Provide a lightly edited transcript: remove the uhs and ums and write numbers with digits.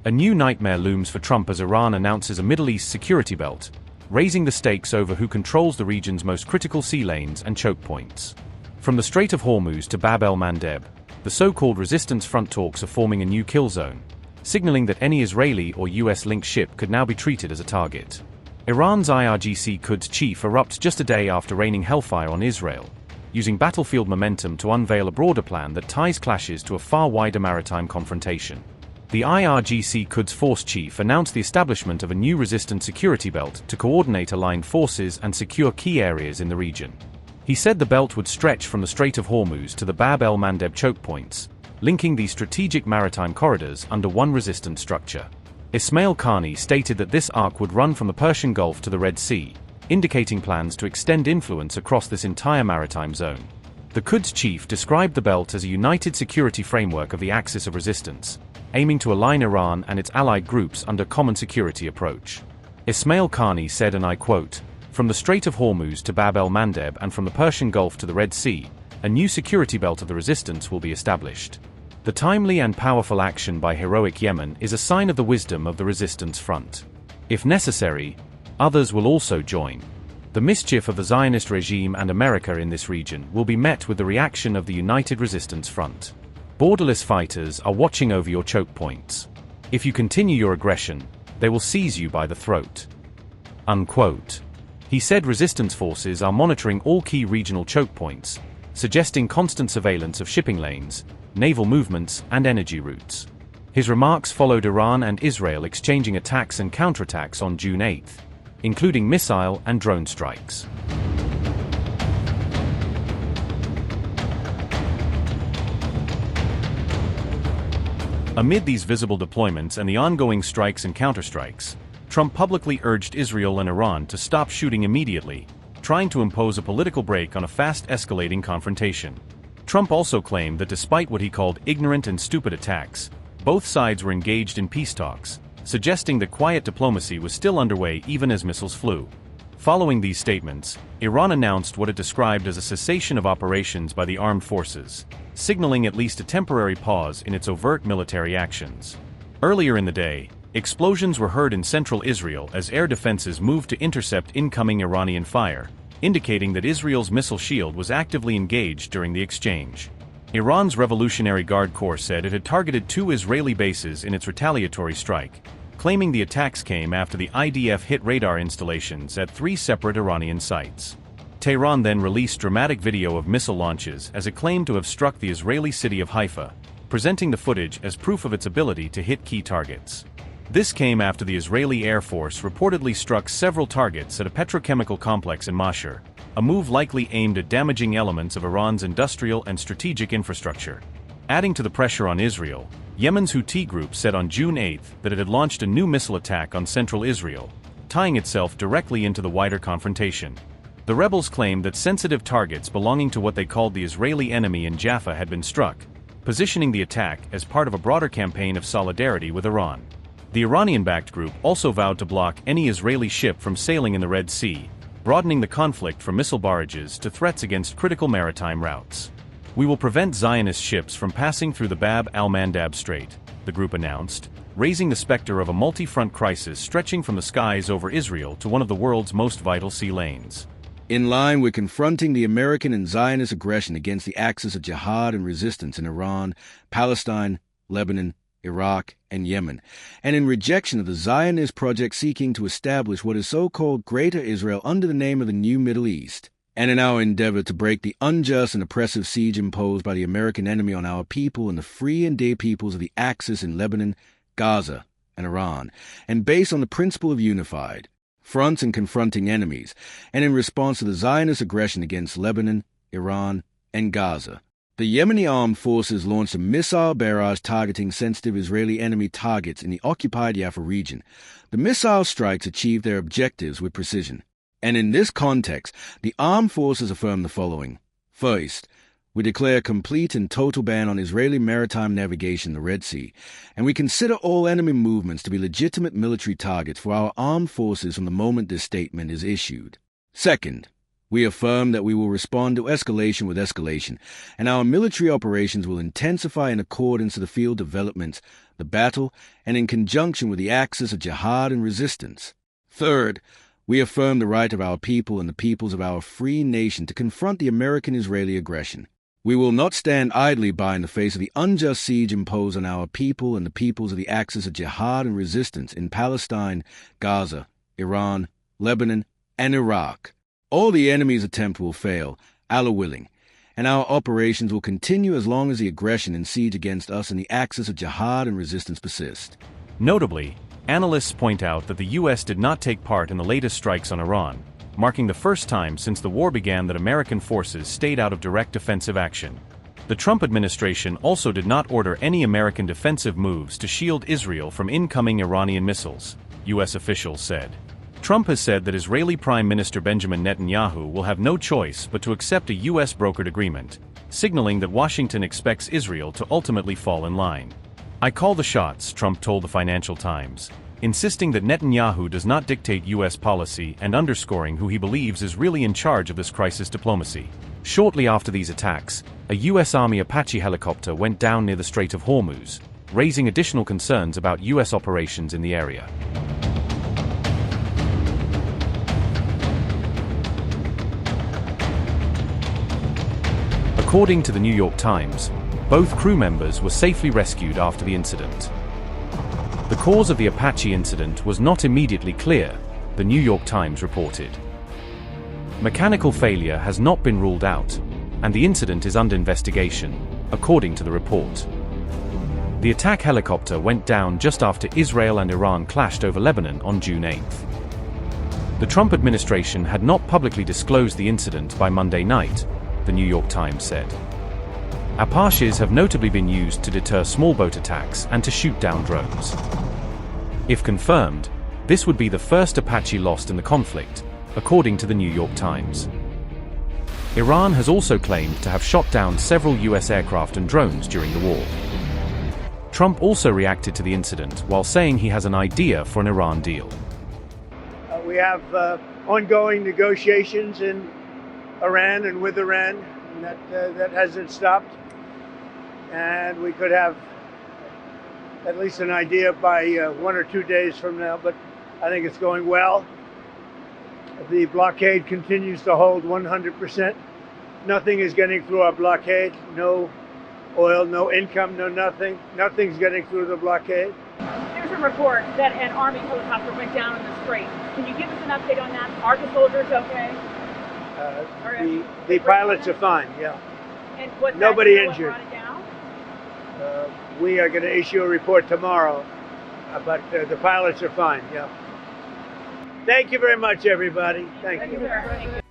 A new nightmare looms for Trump as Iran announces a Middle East security belt, raising the stakes over who controls the region's most critical sea lanes and choke points. From the Strait of Hormuz to Bab el-Mandeb, the so-called resistance front talks are forming a new kill zone, signaling that any Israeli or US-linked ship could now be treated as a target. Iran's IRGC Quds chief erupts just a day after raining hellfire on Israel, using battlefield momentum to unveil a broader plan that ties clashes to a far wider maritime confrontation. The IRGC Quds Force chief announced the establishment of a new resistance security belt to coordinate aligned forces and secure key areas in the region. He said the belt would stretch from the Strait of Hormuz to the Bab el-Mandeb choke points, linking these strategic maritime corridors under one resistance structure. Esmail Qaani stated that this arc would run from the Persian Gulf to the Red Sea, indicating plans to extend influence across this entire maritime zone. The Quds chief described the belt as a united security framework of the axis of resistance, aiming to align Iran and its allied groups under common security approach. Esmail Qaani said, and I quote, "From the Strait of Hormuz to Bab el-Mandeb and from the Persian Gulf to the Red Sea, a new security belt of the resistance will be established. The timely and powerful action by heroic Yemen is a sign of the wisdom of the resistance front. If necessary, others will also join. The mischief of the Zionist regime and America in this region will be met with the reaction of the united resistance front. Borderless fighters are watching over your choke points. If you continue your aggression, they will seize you by the throat." Unquote. He said resistance forces are monitoring all key regional choke points, suggesting constant surveillance of shipping lanes, naval movements, and energy routes. His remarks followed Iran and Israel exchanging attacks and counterattacks on June 8, including missile and drone strikes. Amid these visible deployments and the ongoing strikes and counterstrikes, Trump publicly urged Israel and Iran to stop shooting immediately, trying to impose a political break on a fast-escalating confrontation. Trump also claimed that despite what he called ignorant and stupid attacks, both sides were engaged in peace talks, suggesting that quiet diplomacy was still underway even as missiles flew. Following these statements, Iran announced what it described as a cessation of operations by the armed forces, signaling at least a temporary pause in its overt military actions. Earlier in the day, explosions were heard in central Israel as air defenses moved to intercept incoming Iranian fire, indicating that Israel's missile shield was actively engaged during the exchange. Iran's Revolutionary Guard Corps said it had targeted 2 Israeli bases in its retaliatory strike, claiming the attacks came after the IDF hit radar installations at 3 separate Iranian sites. Tehran then released dramatic video of missile launches as it claimed to have struck the Israeli city of Haifa, presenting the footage as proof of its ability to hit key targets. This came after the Israeli Air Force reportedly struck several targets at a petrochemical complex in Mashhad, a move likely aimed at damaging elements of Iran's industrial and strategic infrastructure. Adding to the pressure on Israel, Yemen's Houthi group said on June 8 that it had launched a new missile attack on central Israel, tying itself directly into the wider confrontation. The rebels claimed that sensitive targets belonging to what they called the Israeli enemy in Jaffa had been struck, positioning the attack as part of a broader campaign of solidarity with Iran. The Iranian-backed group also vowed to block any Israeli ship from sailing in the Red Sea, broadening the conflict from missile barrages to threats against critical maritime routes. "We will prevent Zionist ships from passing through the Bab el-Mandeb Strait," the group announced, raising the specter of a multi-front crisis stretching from the skies over Israel to one of the world's most vital sea lanes. In line with confronting the American and Zionist aggression against the axis of jihad and resistance in Iran, Palestine, Lebanon, Iraq, and Yemen, and in rejection of the Zionist project seeking to establish what is so-called Greater Israel under the name of the New Middle East, and in our endeavor to break the unjust and oppressive siege imposed by the American enemy on our people and the free and dear peoples of the Axis in Lebanon, Gaza, and Iran, and based on the principle of unified fronts and confronting enemies, and in response to the Zionist aggression against Lebanon, Iran, and Gaza, the Yemeni armed forces launched a missile barrage targeting sensitive Israeli enemy targets in the occupied Jaffa region. The missile strikes achieved their objectives with precision. And in this context, the armed forces affirmed the following. First, we declare a complete and total ban on Israeli maritime navigation in the Red Sea, and we consider all enemy movements to be legitimate military targets for our armed forces from the moment this statement is issued. Second, We affirm that we will respond to escalation with escalation, and our military operations will intensify in accordance to the field developments, the battle, and in conjunction with the axis of jihad and resistance. Third, we affirm the right of our people and the peoples of our free nation to confront the American-Israeli aggression. We will not stand idly by in the face of the unjust siege imposed on our people and the peoples of the axis of jihad and resistance in Palestine, Gaza, Iran, Lebanon, and Iraq. All the enemy's attempt will fail, Allah willing, and our operations will continue as long as the aggression and siege against us and the axis of jihad and resistance persist. Notably, analysts point out that the U.S. did not take part in the latest strikes on Iran, marking the first time since the war began that American forces stayed out of direct defensive action. The Trump administration also did not order any American defensive moves to shield Israel from incoming Iranian missiles, U.S. officials said. Trump has said that Israeli Prime Minister Benjamin Netanyahu will have no choice but to accept a U.S. brokered agreement, signaling that Washington expects Israel to ultimately fall in line. "I call the shots," Trump told the Financial Times, insisting that Netanyahu does not dictate U.S. policy and underscoring who he believes is really in charge of this crisis diplomacy. Shortly after these attacks, a U.S. Army Apache helicopter went down near the Strait of Hormuz, raising additional concerns about U.S. operations in the area. According to the New York Times, both crew members were safely rescued after the incident. The cause of the Apache incident was not immediately clear, the New York Times reported. Mechanical failure has not been ruled out, and the incident is under investigation, according to the report. The attack helicopter went down just after Israel and Iran clashed over Lebanon on June 8th. The Trump administration had not publicly disclosed the incident by Monday night, the New York Times said. Apaches have notably been used to deter small boat attacks and to shoot down drones. If confirmed, this would be the first Apache lost in the conflict, according to the New York Times. Iran has also claimed to have shot down several U.S. aircraft and drones during the war. Trump also reacted to the incident while saying he has an idea for an Iran deal. We have ongoing negotiations in Iran and with Iran, and that hasn't stopped. And we could have at least an idea by 1 or 2 days from now, but I think it's going well. The blockade continues to hold 100%. Nothing is getting through our blockade. No oil, no income, no nothing. Nothing's getting through the blockade. There's a report that an Army helicopter went down in the Strait. Can you give us an update on that? Are the soldiers okay? The pilots are fine, yeah. And was nobody that injured. Brought it down? We are going to issue a report tomorrow, but the pilots are fine, yeah. Thank you very much, everybody. Thank you. Sir. Thank you.